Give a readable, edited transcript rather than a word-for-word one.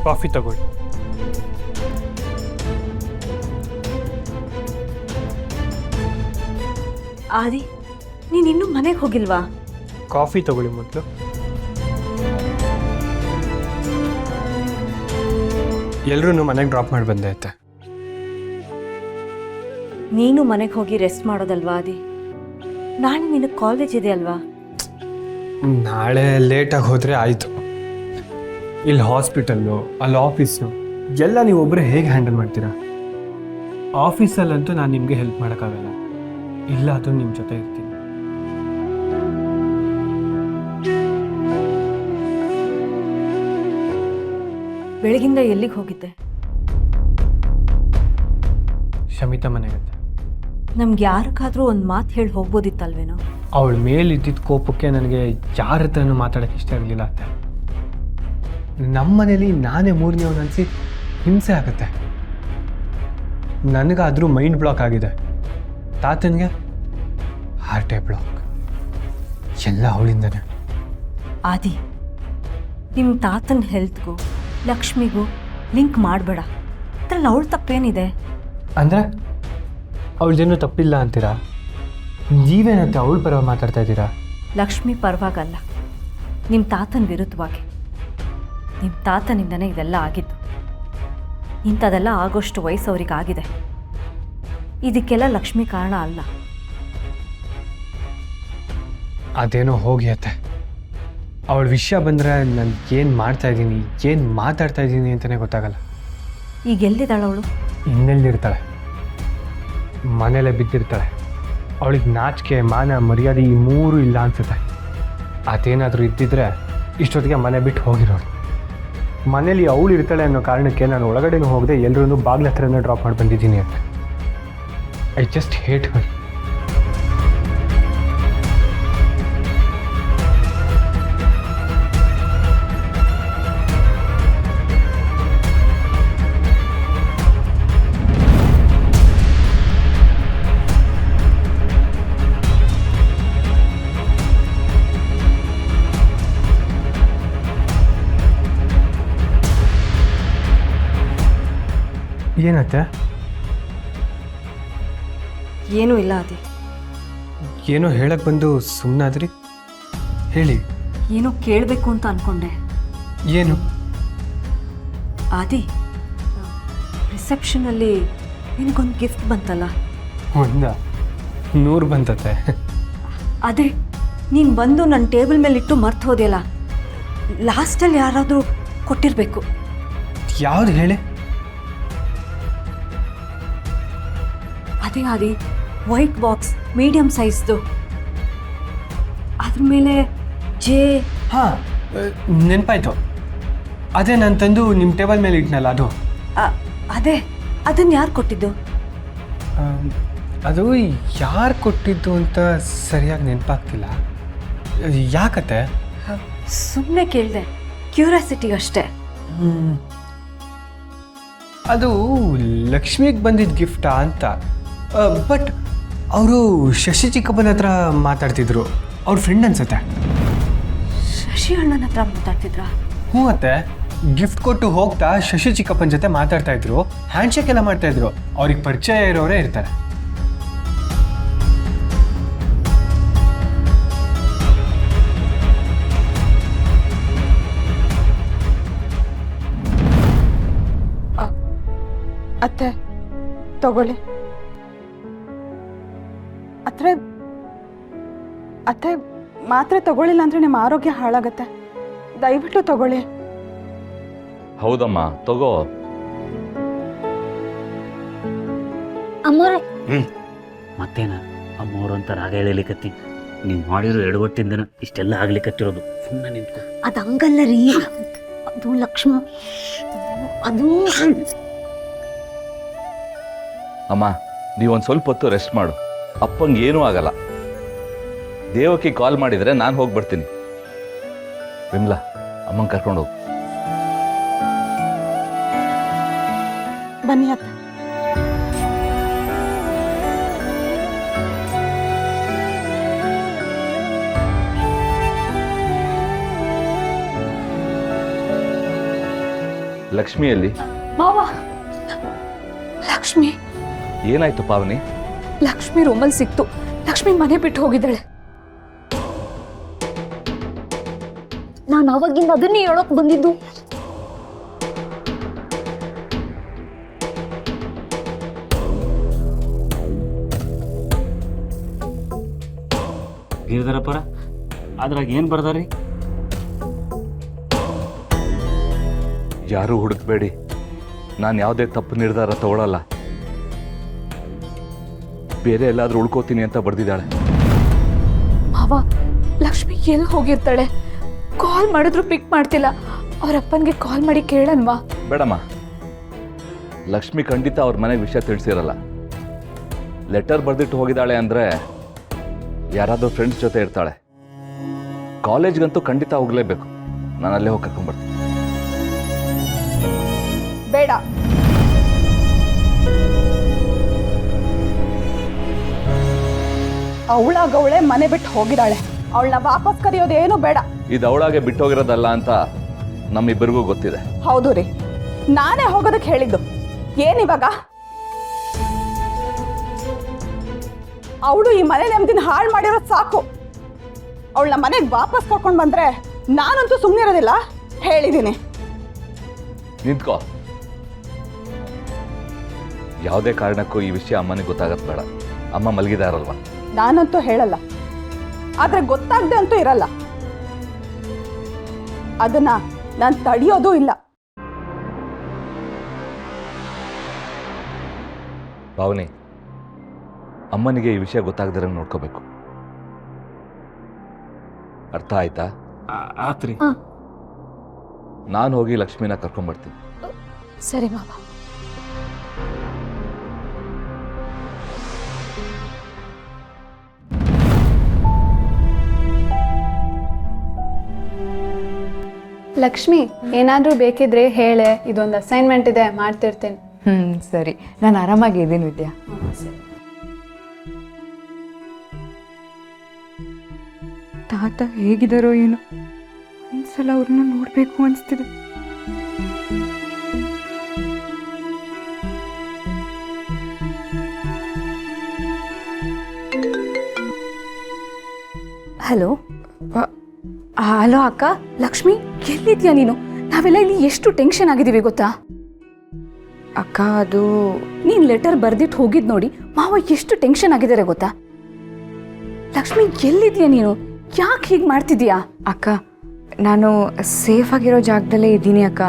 Coffee ತಗೊಳ್ಳಿ. ಆದಿ, ನೀನಿನ್ನೂ ಮನೆಗೆ ಹೋಗಿಲ್ವಾ? ಕಾಫಿ ತಗೊಳ್ಳಿ ಮೊದಲು. ಎಲ್ಲರೂ ಮನೆಗೆ ಡ್ರಾಪ್ ಮಾಡಿ ಬಂದೆ ಅತ್ತೆ. ನೀನು ಮನೆಗೆ ಹೋಗಿ ರೆಸ್ಟ್ ಮಾಡೋದಲ್ವಾ ಆದಿ? ನಾಳೆ ನಿನಗೆ ಕಾಲೇಜ್ ಇದೆ ಅಲ್ವಾ? ನಾಳೆ ಲೇಟಾಗಿ ಹೋದರೆ ಆಯಿತು. ಇಲ್ಲಿ ಹಾಸ್ಪಿಟಲ್ಲು, ಅಲ್ಲಿ ಆಫೀಸು ಎಲ್ಲ ನೀವು ಒಬ್ಬರೇ ಹೇಗೆ ಹ್ಯಾಂಡಲ್ ಮಾಡ್ತೀರಾ? ಆಫೀಸಲ್ಲಂತೂ ನಾನು ನಿಮಗೆ ಹೆಲ್ಪ್ ಮಾಡೋಕ್ಕಾಗಲ್ಲ. ಇಲ್ಲ ಅದು ನಿಮ್ಮ ಜೊತೆ ಇರ್ತೀನಿ. ಬೆಳಗಿಂದ ಎಲ್ಲಿಗೆ ಹೋಗಿದ್ದೆ? ಶಮಿತಾ ಮನೆಗತ್ತೆ. ನಮ್ಗೆ ಯಾರಿಗಾದ್ರೂ ಒಂದು ಮಾತು ಹೇಳಿ ಹೋಗ್ಬೋದಿತ್ತಲ್ವೇನೋ? ಅವಳ ಮೇಲಿದ್ದಿದ್ದ ಕೋಪಕ್ಕೆ ನನಗೆ ಯಾರ ಹತ್ರನೂ ಮಾತಾಡೋಕ್ಕೆ ಇಷ್ಟ ಆಗಲಿಲ್ಲ ಅತ್ತೆ. ನಮ್ಮ ಮನೇಲಿ ನಾನೇ ಮೂರನೇವನು ಅನಿಸಿ ಹಿಂಸೆ ಆಗುತ್ತೆ. ನನಗಾದರೂ ಮೈಂಡ್ ಬ್ಲಾಕ್ ಆಗಿದೆ. ತಾತನಿಗೆ ಹಾರ್ಟೇ ಬ್ಲಾಕ್. ಎಲ್ಲ ಅವಳಿಂದನೇ. ಆದಿ, ನಿಮ್ಮ ತಾತನ ಹೆಲ್ತ್ಗೂ ಲಕ್ಷ್ಮಿಗೂ ಲಿಂಕ್ ಮಾಡಬೇಡ. ಅದ್ರಲ್ಲಿ ಅವಳ ತಪ್ಪೇನಿದೆ? ಅಂದರೆ ಅವಳದೇನೂ ತಪ್ಪಿಲ್ಲ ಅಂತೀರಾ? ನೀವೇನಂತೆ ಅವಳ ಪರ ಮಾತಾಡ್ತಾ ಇದ್ದೀರಾ? ಲಕ್ಷ್ಮಿ ಪರವಾಗಲ್ಲ, ನಿಮ್ಮ ತಾತನ ವಿರುದ್ಧವಾಗಿ. ನಿಮ್ಮ ತಾತನಿಂದನೇ ಇದೆಲ್ಲ ಆಗಿದ್ದು. ಇಂಥದೆಲ್ಲ ಆಗೋಷ್ಟು ವಯಸ್ಸು ಅವ್ರಿಗೆ ಆಗಿದೆ. ಇದಕ್ಕೆಲ್ಲ ಲಕ್ಷ್ಮಿ ಕಾರಣ ಅಲ್ಲ. ಅದೇನೋ ಹೋಗಿ ಅತ್ತೆ. ಅವಳ ವಿಷಯ ಬಂದರೆ ನಾನು ಏನು ಮಾಡ್ತಾಯಿದ್ದೀನಿ, ಏನು ಮಾತಾಡ್ತಾ ಇದ್ದೀನಿ ಅಂತಲೇ ಗೊತ್ತಾಗಲ್ಲ. ಈಗ ಎಲ್ಲಿದ್ದಾಳೆ ಅವಳು? ಇನ್ನೆಲ್ಲಿರ್ತಾಳೆ? ಮನೇಲೆ ಬಿದ್ದಿರ್ತಾಳೆ. ಅವಳಿಗೆ ನಾಚಿಕೆ, ಮಾನ, ಮರ್ಯಾದೆ ಈ ಮೂರು ಇಲ್ಲ ಅನ್ಸುತ್ತೆ. ಅದೇನಾದರೂ ಇದ್ದಿದ್ರೆ ಇಷ್ಟೊತ್ತಿಗೆ ಮನೆ ಬಿಟ್ಟು ಹೋಗಿರೋಳು. ಮನೇಲಿ ಅವಳು ಇರ್ತಾಳೆ ಅನ್ನೋ ಕಾರಣಕ್ಕೆ ನಾನು ಒಳಗಡೆನೂ ಹೋಗದೆ ಎಲ್ಲರೂ ಬಾಗ್ಲ ಹತ್ರನೇ ಡ್ರಾಪ್ ಮಾಡಿ ಬಂದಿದ್ದೀನಿ ಅಂತ. ಐ ಜಸ್ಟ್ ಹೇಟ್ ಹರ್. ಏನತ್ತೆ? ಏನೂ ಇಲ್ಲ ಆದಿ. ಏನೋ ಹೇಳಕ್ಕೆ ಬಂದು ಸುಮ್ಮನಾದ್ರಿ. ಹೇಳಿ. ಏನೋ ಕೇಳಬೇಕು ಅಂತ ಅಂದ್ಕೊಂಡೆ. ಏನು? ಆದಿ, ರಿಸೆಪ್ಷನಲ್ಲಿ ನಿನಗೊಂದು ಗಿಫ್ಟ್ ಬಂತಲ್ಲ? 100 ಬಂತತ್ತೆ. ಅದೇ ನೀನು ಬಂದು ನನ್ನ ಟೇಬಲ್ ಮೇಲೆ ಇಟ್ಟು ಮರ್ತು ಹೋದೆಯಲ್ಲ, ಲಾಸ್ಟಲ್ಲಿ ಯಾರಾದರೂ ಕೊಟ್ಟಿರಬೇಕು. ಯಾವ್ದು ಹೇಳಿ? ಅದೇ ಆದಿ, ವೈಟ್ ಬಾಕ್ಸ್, ಮೀಡಿಯಮ್ ಸೈಜ್ದು. ಅದ್ರ ಮೇಲೆ ಜೆ. ಹಾಂ, ನೆನಪಾಯ್ತು. ಅದೇ ನಾನು ತಂದು ನಿಮ್ಮ ಟೇಬಲ್ ಮೇಲೆ ಇಟ್ನಲ್ಲ ಅದು. ಅದೇ, ಅದನ್ನು ಯಾರು ಕೊಟ್ಟಿದ್ದು? ಅದು ಯಾರು ಕೊಟ್ಟಿದ್ದು ಅಂತ ಸರಿಯಾಗಿ ನೆನಪಾಗ್ತಿಲ್ಲ. ಯಾಕತ್ತೆ? ಸುಮ್ಮನೆ ಕೇಳಿದೆ, ಕ್ಯೂರಿಯಾಸಿಟಿಗಷ್ಟೇ. ಅದು ಲಕ್ಷ್ಮಿಗೆ ಬಂದಿದ್ದ ಗಿಫ್ಟಾ ಅಂತ. ಬಟ್ ಅವರು ಶಶಿ ಚಿಕ್ಕಪ್ಪನ ಹತ್ರ ಮಾತಾಡ್ತಿದ್ರು. ಅವ್ರ ಫ್ರೆಂಡ್ ಅನ್ಸುತ್ತೆ. ಶಶಿ ಅಣ್ಣನ ಹತ್ರ ಮಾತಾಡ್ತಿದ್ರಾ? ಹ್ಞೂ ಅತ್ತೆ. ಗಿಫ್ಟ್ ಕೊಟ್ಟು ಹೋಗ್ತಾ ಶಶಿ ಚಿಕ್ಕಪ್ಪನ ಜೊತೆ ಮಾತಾಡ್ತಾ ಇದ್ರು. ಹ್ಯಾಂಡ್ಶೇಕ್ ಎಲ್ಲ ಮಾಡ್ತಾ ಇದ್ರು. ಅವ್ರಿಗೆ ಪರಿಚಯ ಇರೋರೇ ಇರ್ತಾರೆ. ಅತ್ತೆ ತಗೊಳ್ಳಿ. ಅತ್ತೆ ಮಾತ್ರೆ ತಗೊಳ್ಳಿಲ್ಲ ಅಂದರೆ ನಿಮ್ಮ ಆರೋಗ್ಯ ಹಾಳಾಗತ್ತೆ. ದಯವಿಟ್ಟು ತಗೊಳ್ಳಿ. ಹೌದಮ್ಮ, ತಗೋ. ಅಮ್ಮೋರೆ ಮತ್ತೇನ ಅಮ್ಮೋರು ಅಂತ ರಾಗ ಹೇಳಿಕತ್ತಿ. ನೀವು ಮಾಡಿರೋ ಎಡವಟ್ಟಿಂದನ ಇಷ್ಟೆಲ್ಲ ಆಗ್ಲಿಕತ್ತಿರೋದು. ಸುಮ್ಮನೆ ನಿಂತ್ಕೊ. ಅದು ಹಂಗಲ್ಲ ರೀ, ಅದು ಲಕ್ಷ್ಮ, ಅದು ಅಮ್ಮ, ನೀವೊಂದು ಸ್ವಲ್ಪ ಹೊತ್ತು ರೆಸ್ಟ್ ಮಾಡು. ಅಪ್ಪಂಗೆ ಏನೂ ಆಗಲ್ಲ. ದೇವಕ್ಕೆ ಕಾಲ್ ಮಾಡಿದರೆ ನಾನು ಹೋಗಿ ಬರ್ತೀನಿ. ವಿಮ್ಲಾ, ಅಮ್ಮಂಗೆ ಕರ್ಕೊಂಡು ಹೋಗು. ಬನ್ನಿ ಅತ್ತೆ. ಲಕ್ಷ್ಮಿಯಲ್ಲಿ ಮಾವ, ಲಕ್ಷ್ಮಿ ಏನಾಯ್ತು ಪಾವನಿ? ಲಕ್ಷ್ಮಿ ರೂಮಲ್ಲಿ ಸಿಕ್ತು. ಲಕ್ಷ್ಮಿ ಮನೆ ಬಿಟ್ಟು ಹೋಗಿದ್ದಾಳೆ. ನಾನು ಅವಾಗಿಂದ ಅದನ್ನೇ ಹೇಳೋಕ್ ಬಂದಿದ್ದು. ಗಿರಿಧರಪ್ಪರ ಅದ್ರಾಗ ಏನು ಬರ್ದಾರಿ? ಯಾರೂ ಹುಡುಕ್ಬೇಡಿ, ನಾನು ಯಾವುದೇ ತಪ್ಪು ನಿರ್ಧಾರ ತಗೊಳ್ಳಲ್ಲ. ಬೇರೆ ಎಲ್ಲಾದ್ರೂ ಉಳ್ಕೋತೀನಿ ಅಂತ ಬರ್ದಿದ್ದಾಳೆ. ಮಾವ, ಲಕ್ಷ್ಮಿ ಎಲ್ಲಿ ಹೋಗಿರ್ತಾಳೆ? ಕಾಲ್ ಮಾಡಿದ್ರು ಪಿಕ್ ಮಾಡ್ತಿಲ್ಲ. ಅವ್ರ ಅಪ್ಪನಿಗೆ ಕಾಲ್ ಮಾಡಿ ಕೇಳನ್ವಾ? ಬೇಡಮ್ಮ, ಲಕ್ಷ್ಮಿ ಖಂಡಿತ ಅವ್ರ ಮನೆಗೆ ವಿಷಯ ತಿಳಿಸಿರಲ್ಲ. ಲೆಟರ್ ಬರೆದಿಟ್ಟು ಹೋಗಿದ್ದಾಳೆ ಅಂದರೆ ಯಾರಾದರೂ ಫ್ರೆಂಡ್ಸ್ ಜೊತೆ ಇರ್ತಾಳೆ. ಕಾಲೇಜ್ಗಂತೂ ಖಂಡಿತ ಹೋಗಲೇಬೇಕು. ನಾನು ಅಲ್ಲೇ ಹೋಗಿ ಕರ್ಕೊಂಡ್ಬರ್ತೀನಿ. ಬೇಡ. ಅವಳಾಗವಳೆ ಮನೆ ಬಿಟ್ಟು ಹೋಗಿದ್ದಾಳೆ. ಅವಳನ್ನ ವಾಪಸ್ ಕರೆಯೋದೇನು ಬೇಡ. ಇದು ಅವಳಾಗೆ ಬಿಟ್ಟೋಗಿರೋದಲ್ಲ ಅಂತ ನಮ್ಮಿಬ್ಬರಿಗೂ ಗೊತ್ತಿದೆ. ಹೌದು ರೀ, ನಾನೇ ಹೋಗೋದಕ್ಕೆ ಹೇಳಿದ್ದು. ಏನಿವಾಗ ಅವಳು ಈ ಮನೆ ನೆಮ್ಮದಿನ ಹಾಳು ಮಾಡಿರೋದು ಸಾಕು. ಅವಳನ್ನ ಮನೆಗೆ ವಾಪಸ್ ಕರ್ಕೊಂಡು ಬಂದ್ರೆ ನಾನಂತೂ ಸುಮ್ಮನೆ ಇರೋದಿಲ್ಲ, ಹೇಳಿದ್ದೀನಿ. ನಿಂತ್ಕೋ. ಯಾವುದೇ ಕಾರಣಕ್ಕೂ ಈ ವಿಷಯ ಅಮ್ಮನಿಗೆ ಗೊತ್ತಾಗತ್ತೆ ಬೇಡ. ಅಮ್ಮ ಮಲಗಿದಾರಲ್ವಾ? ನಾನಂತೂ ಹೇಳಲ್ಲ, ಆದ್ರೆ ಗೊತ್ತಾಗದೆ ಅಂತೂ ಇರಲ್ಲ. ಅದನ್ನ ನಾನು ತಡೆಯೋದೂ ಇಲ್ಲ. ಭಾವನೆ, ಅಮ್ಮನಿಗೆ ಈ ವಿಷಯ ಗೊತ್ತಾಗದಿರಂಗೆ ನೋಡ್ಕೋಬೇಕು. ಅರ್ಥ ಆಯ್ತಾ? ಆತ್ರಿ. ನಾನು ಹೋಗಿ ಲಕ್ಷ್ಮಿನ ಕರ್ಕೊಂಡ್ಬರ್ತೀನಿ. ಸರಿ ಮಾವ. ಲಕ್ಷ್ಮಿ, ಏನಾದರೂ ಬೇಕಿದ್ರೆ ಹೇಳೆ. ಇದೊಂದು ಅಸೈನ್ಮೆಂಟ್ ಇದೆ, ಮಾಡ್ತಿರ್ತೇನೆ. ಸರಿ, ನಾನು ಆರಾಮಾಗಿದ್ದೀನಿ ವಿದ್ಯಾ. ತಾತ ಹೇಗಿದ್ದಾರೋ ಏನೋ, ಒಂದ್ಸಲ ಅವ್ರನ್ನ ನೋಡಬೇಕು ಅನಿಸ್ತಿದೆ. ಹಲೋ ಹಲೋ ಅಕ್ಕ. ಲಕ್ಷ್ಮಿ, ಎಲ್ಲಿದ್ಯಾ ನೀನು? ನಾವೆಲ್ಲ ಇಲ್ಲಿ ಎಷ್ಟು ಟೆನ್ಷನ್ ಆಗಿದ್ದೀವಿ ಗೊತ್ತಾ? ಅಕ್ಕ, ಅದು ನೀನ್ ಲೆಟರ್ ಬರ್ದಿಟ್ಟು ಹೋಗಿದ್ ನೋಡಿ ಮಾವ ಎಷ್ಟು ಟೆನ್ಷನ್ ಆಗಿದ್ದಾರೆ ಗೊತ್ತಾ? ಲಕ್ಷ್ಮಿ, ಎಲ್ಲಿದ್ಯಾ ನೀನು? ಯಾಕೆ ಹೀಗೆ ಮಾಡ್ತಿದ್ಯಾ? ಅಕ್ಕ, ನಾನು ಸೇಫ್ ಆಗಿರೋ ಜಾಗದಲ್ಲೇ ಇದ್ದೀನಿ ಅಕ್ಕ.